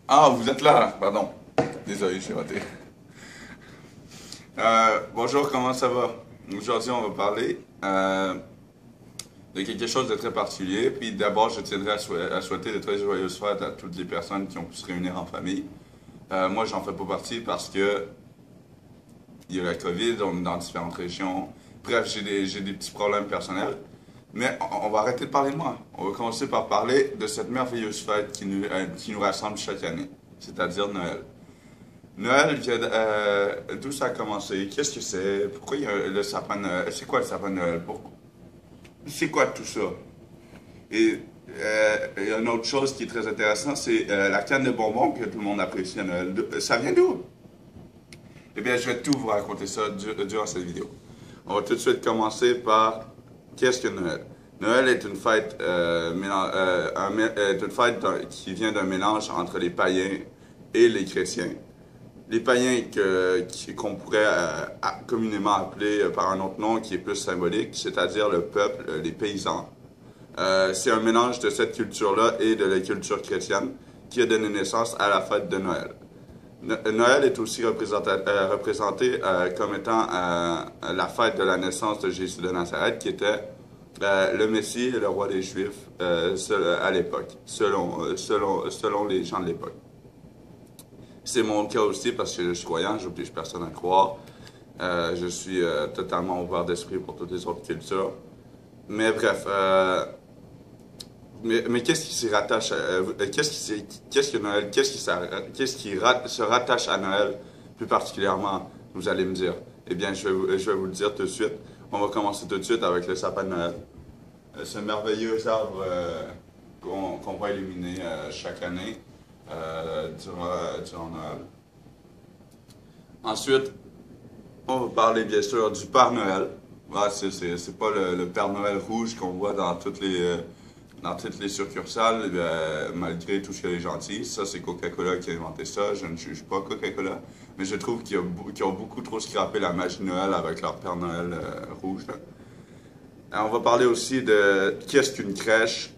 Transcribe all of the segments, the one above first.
Ah, vous êtes là, pardon. Désolé, j'ai raté. Bonjour, comment ça va? Aujourd'hui, on va parler de quelque chose de très particulier. Puis d'abord, je tiendrai à souhaiter de très joyeuses fêtes à toutes les personnes qui ont pu se réunir en famille. Moi, j'en fais pas partie parce que il y a la COVID, on est dans différentes régions. Bref, j'ai des petits problèmes personnels. Mais on va arrêter de parler de moi. On va commencer par parler de cette merveilleuse fête qui nous rassemble chaque année, c'est-à-dire Noël. Noël, d'où ça a commencé? Qu'est-ce que c'est? Pourquoi il y a le sapin de Noël? C'est quoi le sapin de Noël? C'est quoi tout ça? Et il y a une autre chose qui est très intéressante, c'est la canne de bonbons que tout le monde apprécie à Noël. Ça vient d'où? Eh bien, je vais tout vous raconter ça durant cette vidéo. On va tout de suite commencer par qu'est-ce que Noël? Noël est une fête, est une fête qui vient d'un mélange entre les païens et les chrétiens. Les païens qu'on pourrait communément appeler par un autre nom qui est plus symbolique, c'est-à-dire le peuple, les paysans. C'est un mélange de cette culture-là et de la culture chrétienne qui a donné naissance à la fête de Noël. Noël est aussi représenté comme étant la fête de la naissance de Jésus de Nazareth, qui était le Messie et le roi des Juifs à l'époque, selon les gens de l'époque. C'est mon cas aussi parce que je suis croyant, j'oblige personne à croire. Je suis totalement ouvert d'esprit pour toutes les autres cultures. Mais bref, mais qu'est-ce qui s'y rattache qu'est-ce que Noël, qu'est-ce qui se rattache à Noël plus particulièrement, vous allez me dire. Eh bien, je vais vous le dire tout de suite. On va commencer tout de suite avec le sapin de Noël. Ce merveilleux arbre qu'on va illuminer chaque année durant Noël. Ensuite, on va parler bien sûr du Père Noël. Ouais, c'est pas le Père Noël rouge qu'on voit dans toutes les succursales, malgré tout ce qu'il est gentil. Ça, c'est Coca-Cola qui a inventé ça. Je ne juge pas Coca-Cola, mais je trouve qu'ils ont beaucoup trop scrappé la magie de Noël avec leur Père Noël rouge. On va parler aussi de qu'est-ce qu'une crèche,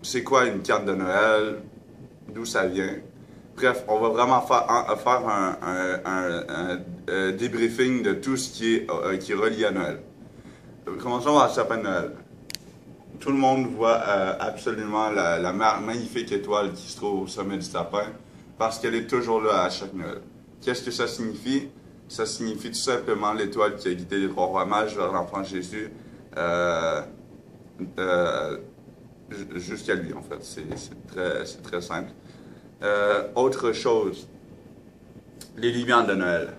c'est quoi une carte de Noël, d'où ça vient. Bref, on va vraiment faire un débriefing de tout ce qui est relié à Noël. Commençons par le sapin de Noël. Tout le monde voit absolument la magnifique étoile qui se trouve au sommet du sapin parce qu'elle est toujours là à chaque Noël. Qu'est-ce que ça signifie? Ça signifie tout simplement l'étoile qui a guidé les trois rois mages vers l'enfant Jésus jusqu'à lui, en fait. C'est très simple. Autre chose, les lumières de Noël.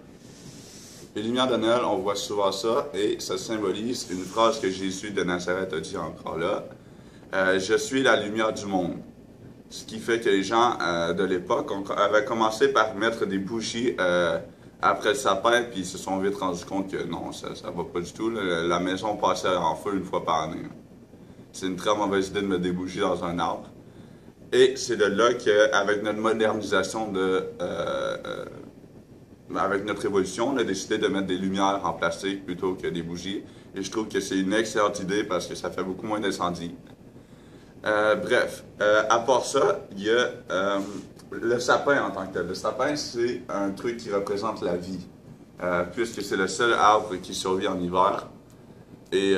Les lumières de Noël, on voit souvent ça et ça symbolise une phrase que Jésus de Nazareth a dit encore là. Je suis la lumière du monde. Ce qui fait que les gens de l'époque avaient commencé par mettre des bougies après le sapin, puis ils se sont vite rendus compte que non, ça va pas du tout. La maison passait en feu une fois par année. C'est une très mauvaise idée de mettre des bougies dans un arbre. Et c'est de là qu'avec notre modernisation avec notre évolution, on a décidé de mettre des lumières en plastique plutôt que des bougies. Et je trouve que c'est une excellente idée parce que ça fait beaucoup moins d'incendies. Bref, à part ça, il y a le sapin en tant que tel. Le sapin, c'est un truc qui représente la vie, puisque c'est le seul arbre qui survit en hiver. Et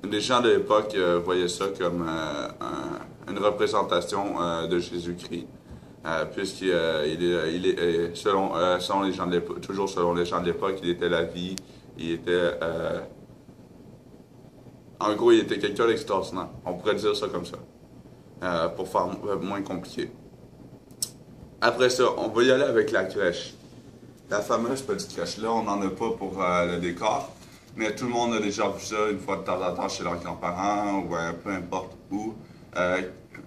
les gens de l'époque voyaient ça comme une représentation de Jésus-Christ. Puisqu'il selon les gens de l'époque, toujours selon les gens de l'époque, il était la vie, il était, en gros, il était quelqu'un d'extraordinaire. On pourrait dire ça comme ça, pour faire moins compliqué. Après ça, on va y aller avec la crèche. La fameuse petite crèche-là, on n'en a pas pour le décor, mais tout le monde a déjà vu ça une fois de temps en temps chez leurs grands-parents ou peu importe où.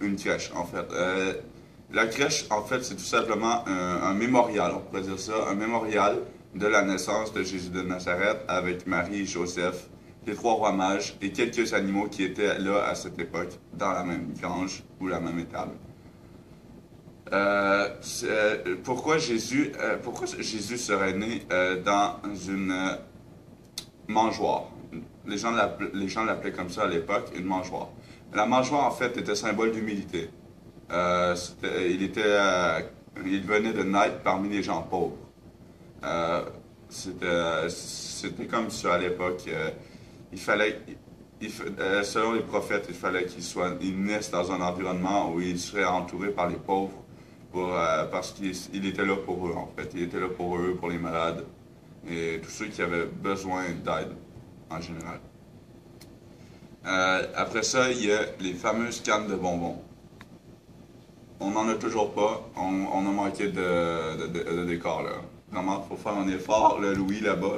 Une crèche, en fait. La crèche, en fait, c'est tout simplement un mémorial, on pourrait dire ça, un mémorial de la naissance de Jésus de Nazareth avec Marie et Joseph, les trois rois mages et quelques animaux qui étaient là à cette époque, dans la même grange ou la même étable. Pourquoi Jésus serait né dans une mangeoire? Les gens l'appelaient comme ça à l'époque, une mangeoire. La mangeoire, en fait, était symbole d'humilité. Il venait de naître parmi les gens pauvres. C'était comme ça à l'époque. Il fallait, selon les prophètes, il fallait qu'il naisse dans un environnement où il serait entouré par les pauvres parce qu'il était là pour eux, en fait. Il était là pour eux, pour les malades et tous ceux qui avaient besoin d'aide en général. Après ça, il y a les fameuses cannes de bonbons. On n'en a toujours pas. On a manqué de décor, là. Vraiment, il faut faire un effort. Le Louis, là-bas.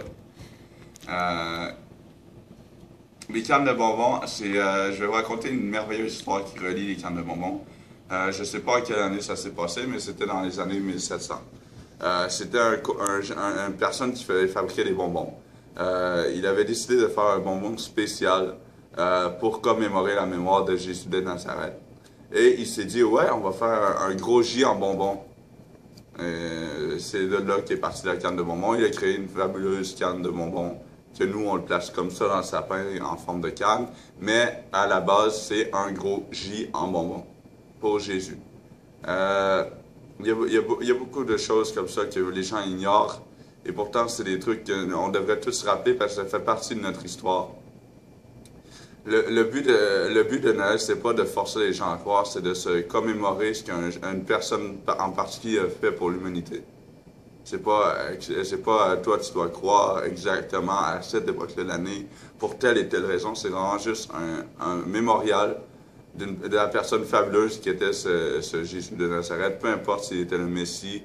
Les cannes de bonbons, je vais vous raconter une merveilleuse histoire qui relie les cannes de bonbons. Je ne sais pas en quelle année ça s'est passé, mais c'était dans les années 1700. C'était une personne qui fabriquait des bonbons. Il avait décidé de faire un bonbon spécial pour commémorer la mémoire de Jésus de Nazareth. Et il s'est dit, ouais, on va faire un gros J en bonbons. C'est de là qu'est partie la canne de bonbons. Il a créé une fabuleuse canne de bonbons que nous, on le place comme ça dans le sapin en forme de canne. Mais à la base, c'est un gros J en bonbons pour Jésus. Il y a beaucoup de choses comme ça que les gens ignorent. Et pourtant, c'est des trucs qu'on devrait tous se rappeler parce que ça fait partie de notre histoire. Le but de Noël, c'est pas de forcer les gens à croire, c'est de se commémorer ce qu'une personne en particulier a fait pour l'humanité. C'est pas toi, tu dois croire exactement à cette époque de l'année pour telle et telle raison. C'est vraiment juste un mémorial de la personne fabuleuse qui était ce Jésus de Nazareth. Peu importe s'il était le Messie,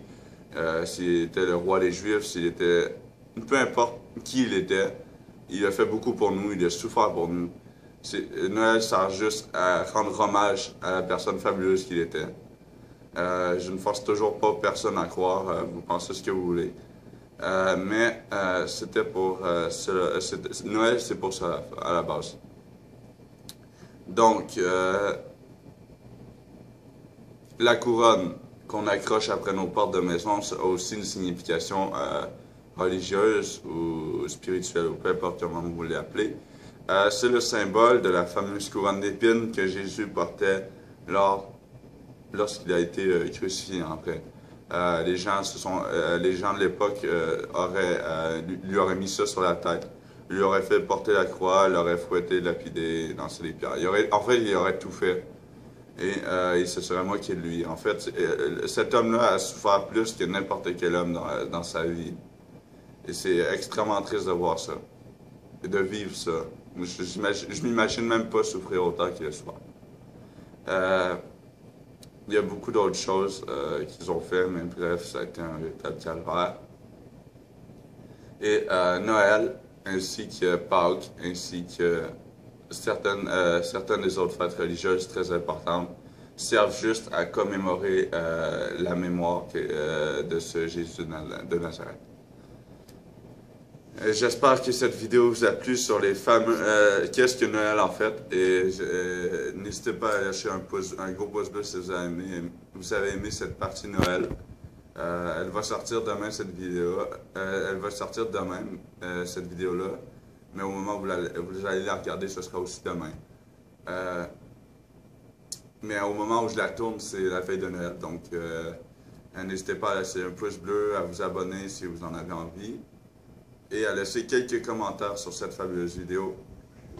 s'il était le roi des Juifs, peu importe qui il a fait beaucoup pour nous, il a souffert pour nous. Noël sert juste à rendre hommage à la personne fabuleuse qu'il était. Je ne force toujours pas personne à croire, vous pensez ce que vous voulez. Mais c'était pour Noël, c'est pour ça à la base. Donc, la couronne qu'on accroche après nos portes de maison a aussi une signification religieuse ou spirituelle, ou peu importe comment vous voulez l'appeler. C'est le symbole de la fameuse couronne d'épines que Jésus portait lorsqu'il a été crucifié après. Les gens de l'époque lui auraient mis ça sur la tête, lui auraient fait porter la croix, l'auraient fouetté, lapidé, lancé les pierres. Il aurait tout fait. Et il se serait moqué de lui. En fait, cet homme-là a souffert plus que n'importe quel homme dans sa vie. Et c'est extrêmement triste de voir ça. Et de vivre ça. Je m'imagine même pas souffrir autant qu'il a souffert. Il y a beaucoup d'autres choses qu'ils ont fait, mais bref, ça a été un véritable calvaire. Et Noël, ainsi que Pâques, ainsi que certaines des autres fêtes religieuses très importantes, servent juste à commémorer la mémoire de ce Jésus de Nazareth. J'espère que cette vidéo vous a plu sur les fameux qu'est-ce que Noël en fait, et n'hésitez pas à lâcher un gros pouce bleu si vous avez aimé cette partie Noël. Elle va sortir demain cette vidéo. Elle va sortir demain cette vidéo-là, mais au moment où vous allez la regarder, ce sera aussi demain. Mais au moment où je la tourne, c'est la veille de Noël, donc n'hésitez pas à laisser un pouce bleu, à vous abonner si vous en avez envie, et à laisser quelques commentaires sur cette fabuleuse vidéo.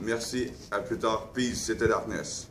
Merci, à plus tard. Peace, c'était Darkness.